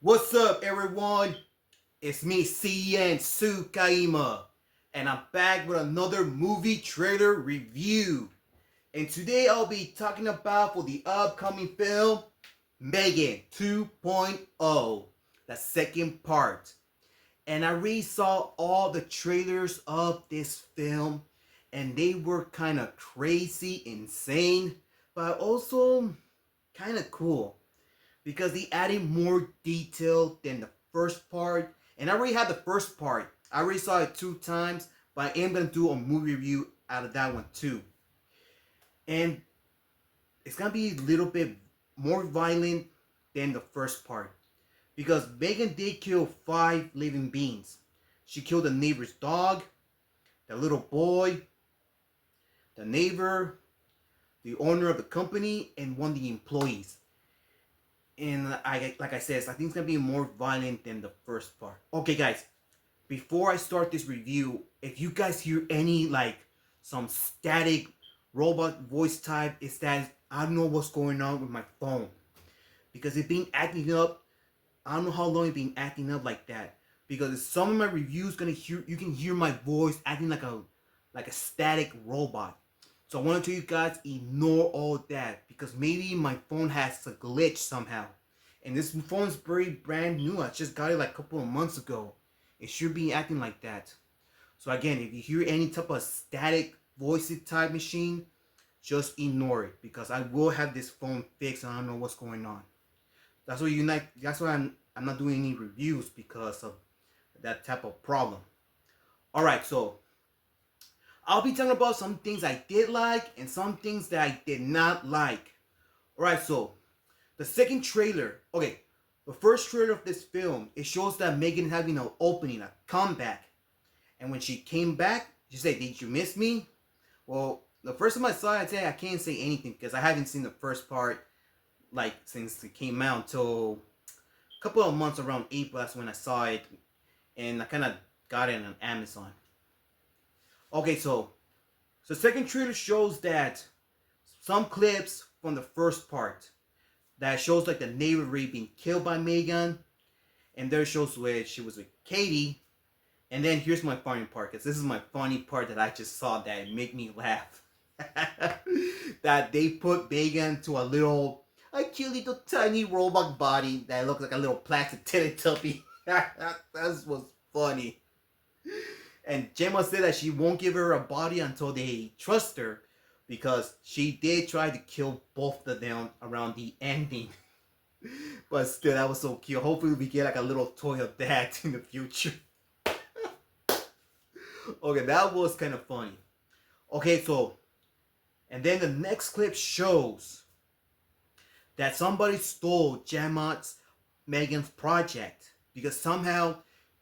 What's up, everyone? It's me, CN.TSUKAIMA, and I'm back with another movie trailer review. And today I'll be talking about for the upcoming film, M3gan 2.0, the second part. And I really saw all the trailers of this film, and they were kind of crazy, insane, but also kind of cool because they added more detail than the first part. And I already had the first part. I already saw it 2 times, but I am gonna do a movie review out of that one too. And it's gonna be a little bit more violent than the first part because M3gan did kill 5 living beings. She killed the neighbor's dog, the little boy, the neighbor, the owner of the company, and one of the employees. And like I said, I think it's gonna be more violent than the first part. Okay, guys, before I start this review, if you guys hear any some static robot voice type, it's that I don't know what's going on with my phone because it's been acting up. I don't know how long it's been acting up like that because some of my reviews you can hear my voice acting like a static robot. So I want to tell you guys, ignore all that because maybe my phone has a glitch somehow. And this phone is very brand new. I just got it like a couple of months ago. It should be acting like that. So again, if you hear any type of static voice type machine, just ignore it because I will have this phone fixed and I don't know what's going on. That's why I'm not doing any reviews because of that type of problem. Alright, so I'll be talking about some things I did like and some things that I did not like. Alright, so the second trailer, okay, the first trailer of this film, it shows that M3gan having an opening, a comeback. And when she came back, she said, "Did you miss me?" Well, the first time I saw it, I can't say anything because I haven't seen the first part since it came out until a couple of months around April. That's when I saw it, and I kind of got it on Amazon. Okay, so the second trailer shows that some clips from the first part that shows the neighbor being killed by M3gan, and there shows where she was with Katie. And then here's my funny part, because this is my funny part that I just saw that made me laugh. That they put M3gan to a cute little tiny robot body that looks like a little plastic Teletubby. That was funny. And Gemma said that she won't give her a body until they trust her because she did try to kill both of them around the ending. But still, that was so cute. Hopefully we get a little toy of that in the future. Okay, that was kind of funny. Okay, so, and then the next clip shows that somebody stole Gemma's M3gan's project because somehow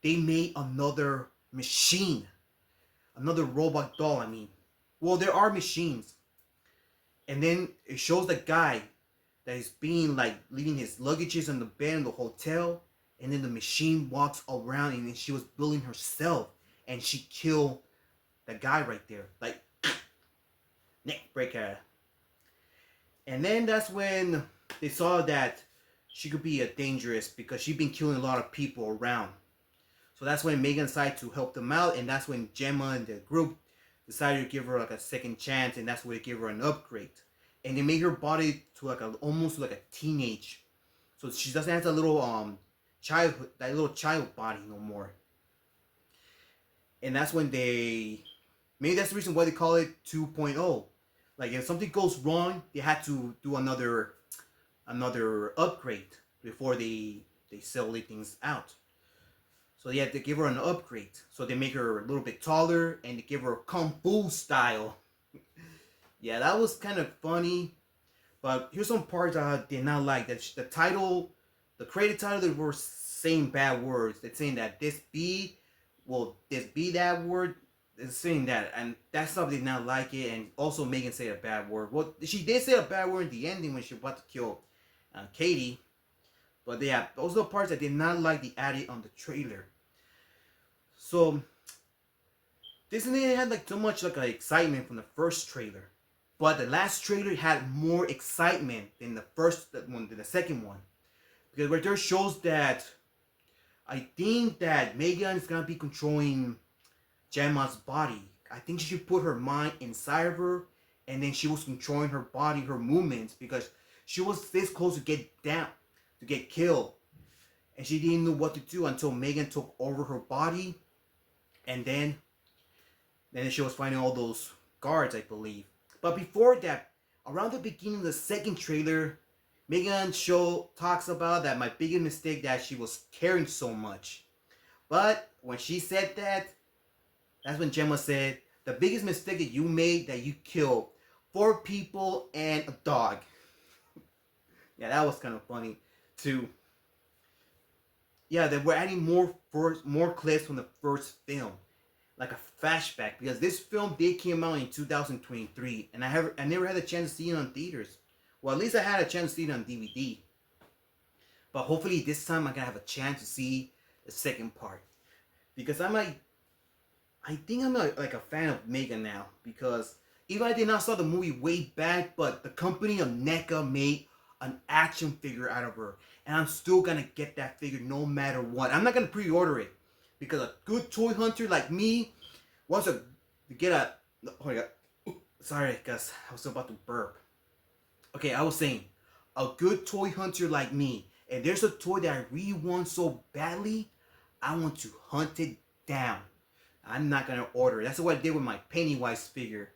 they made another machine, another robot doll. Well, there are machines, and then it shows the guy that is being leaving his luggages on the bed in the hotel, and then the machine walks around, and then she was building herself, and she killed the guy right there, neck breaker. And then that's when they saw that she could be a dangerous because she'd been killing a lot of people around. So that's when M3gan decided to help them out, and that's when Gemma and the group decided to give her a second chance, and that's where they gave her an upgrade. And they made her body to almost like a teenage, so she doesn't have that little child body no more. And that's when maybe that's the reason why they call it 2.0. Like if something goes wrong, they had to do another upgrade before they sell things out. So they had to give her an upgrade. So they make her a little bit taller and they give her kung fu style. Yeah, that was kind of funny. But here's some parts I did not like. The title, the credit title, they were saying bad words. They're saying that this be that word. They're saying that, and that stuff did not like it. And also M3gan said a bad word. Well, she did say a bad word in the ending when she was about to kill Katie. But yeah, those are the parts I did not like the added on the trailer. So this didn't have too much excitement from the first trailer. But the last trailer had more excitement than the second one. Because right there shows that I think that M3gan is gonna be controlling Gemma's body. I think she put her mind inside of her, and then she was controlling her body, her movements, because she was this close to get down, to get killed, and she didn't know what to do until M3gan took over her body, and then she was fighting all those guards, I believe. But before that, around the beginning of the second trailer, M3gan show talks about that my biggest mistake that she was caring so much. But when she said that, that's when Gemma said, the biggest mistake that you made, that you killed 4 people and a dog. Yeah, that was kind of funny too. Yeah, they were adding more clips from the first film, like a flashback, because this film did came out in 2023, and I never had a chance to see it on theaters. Well, at least I had a chance to see it on DVD. But hopefully this time I'm gonna have a chance to see the second part, because I think I'm like a fan of M3gan now, because even I did not saw the movie way back, but the company of NECA made an action figure out of her, and I'm still gonna get that figure no matter what. I'm not gonna pre-order it, because a good toy hunter like me wants to get a. Oh my god, sorry guys, I was about to burp. Okay, I was saying, a good toy hunter like me, and there's a toy that I really want so badly, I want to hunt it down. I'm not gonna order it. That's what I did with my Pennywise figure.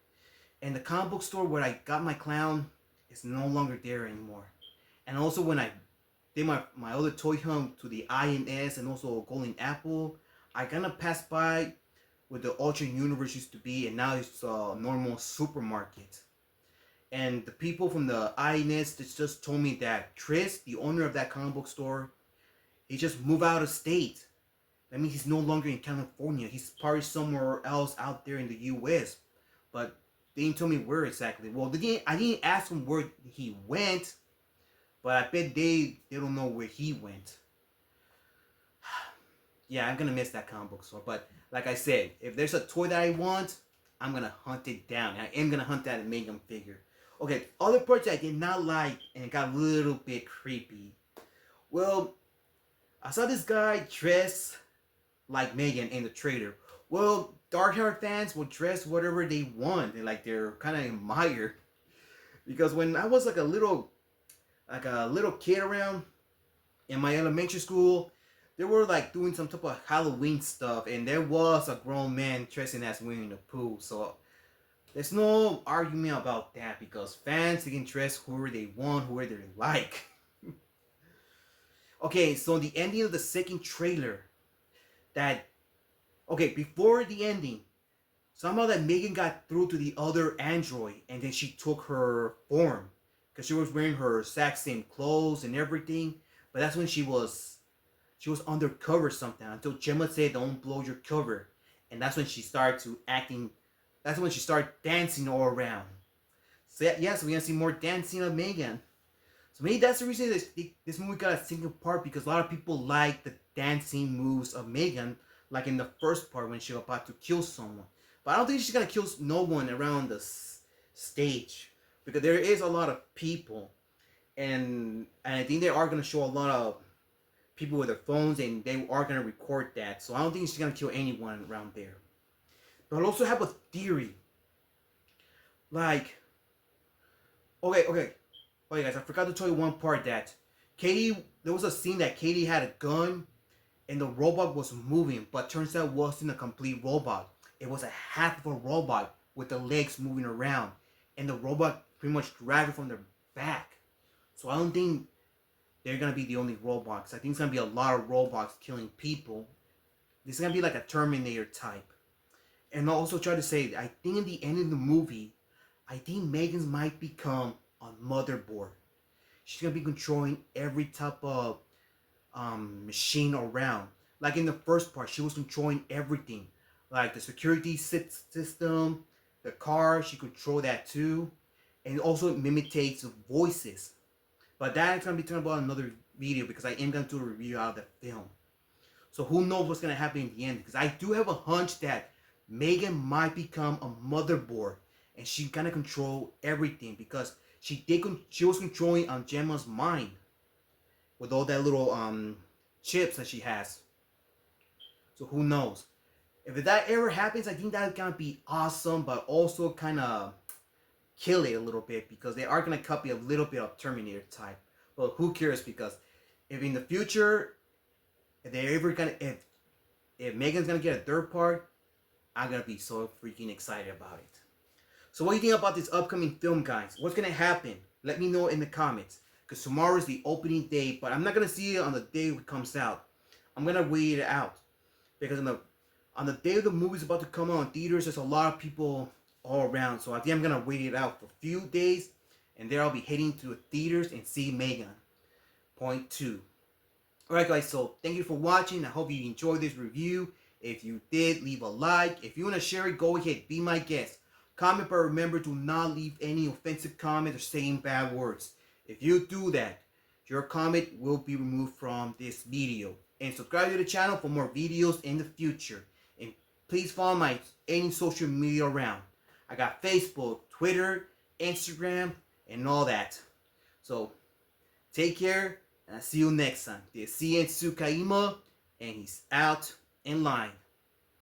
And the comic book store where I got my clown is no longer there anymore. And also when I did my other toy hunt to the INS and also Golden Apple, I kind of passed by where the Ultra Universe used to be, and now it's a normal supermarket. And the people from the INS just told me that Tris, the owner of that comic book store, he just moved out of state. That means he's no longer in California. He's probably somewhere else out there in the U.S. But they didn't tell me where exactly. Well, I didn't ask him where he went, but I bet they don't know where he went. Yeah, I'm gonna miss that comic book store. But like I said, if there's a toy that I want, I'm gonna hunt it down. I am gonna hunt that M3gan figure. Okay, other parts I did not like and got a little bit creepy. Well, I saw this guy dressed like M3gan in the trailer. Well, Dark Hair fans will dress whatever they want, and like they're kind of admired. Because when I was like a little kid around in my elementary school, they were like doing some type of Halloween stuff, and there was a grown man dressing as Winnie the Pooh. So there's no argument about that, because fans, they can dress whoever they want, whoever they like. Okay, so the ending of the second trailer, before the ending, somehow that M3gan got through to the other android, and then she took her form, because she was wearing her exact same clothes and everything. But that's when she was undercover something, until Gemma said, "Don't blow your cover," and that's when she started to acting. That's when she started dancing all around. So yeah, so we're gonna see more dancing of M3gan. So maybe that's the reason this movie got a single part, because a lot of people like the dancing moves of M3gan, like in the first part when she was about to kill someone. But I don't think she's gonna kill no one around the stage, because there is a lot of people, and I think they are gonna show a lot of people with their phones, and they are gonna record that. So I don't think she's gonna kill anyone around there. But I also have a theory. Like, okay, guys, I forgot to tell you one part, that Katie, there was a scene that Katie had a gun, and the robot was moving, but turns out it wasn't a complete robot. It was a half of a robot with the legs moving around, and the robot pretty much grabbed it from their back. So I don't think they're gonna be the only robots. I think it's gonna be a lot of robots killing people. This is gonna be like a Terminator type. And I'll also try to say, I think in the end of the movie, I think M3gan might become a motherboard. She's gonna be controlling every type of machine around. Like in the first part, she was controlling everything, like the security system, the car. She controlled that too, and also it imitates voices. But that's gonna be talking about another video, because I am gonna do a review out of the film. So who knows what's gonna happen in the end? Because I do have a hunch that M3gan might become a motherboard, and she kind of control everything, because she was controlling Gemma's mind with all that little chips that she has. So who knows? If that ever happens, I think that's gonna be awesome, but also kind of kill it a little bit because they are gonna copy a little bit of Terminator type. But who cares? Because if in the future, if they're ever gonna, if Megan's gonna get a third part, I'm gonna be so freaking excited about it. So what do you think about this upcoming film, guys? What's gonna happen? Let me know in the comments. Because tomorrow is the opening day, but I'm not gonna see it on the day it comes out. I'm gonna wait it out because on the day the movie's about to come out in theaters, there's a lot of people all around. So I think I'm gonna wait it out for a few days, and then I'll be heading to the theaters and see M3gan. Point 2. Alright guys, so thank you for watching. I hope you enjoyed this review. If you did, leave a like. If you want to share it, go ahead, be my guest. Comment, but remember, do not leave any offensive comments or saying bad words. If you do that, your comment will be removed from this video. And subscribe to the channel for more videos in the future. And please follow my any social media around. I got Facebook, Twitter, Instagram, and all that. So, take care, and I'll see you next time. This is CN.TSUKAIMA, and he's out in line.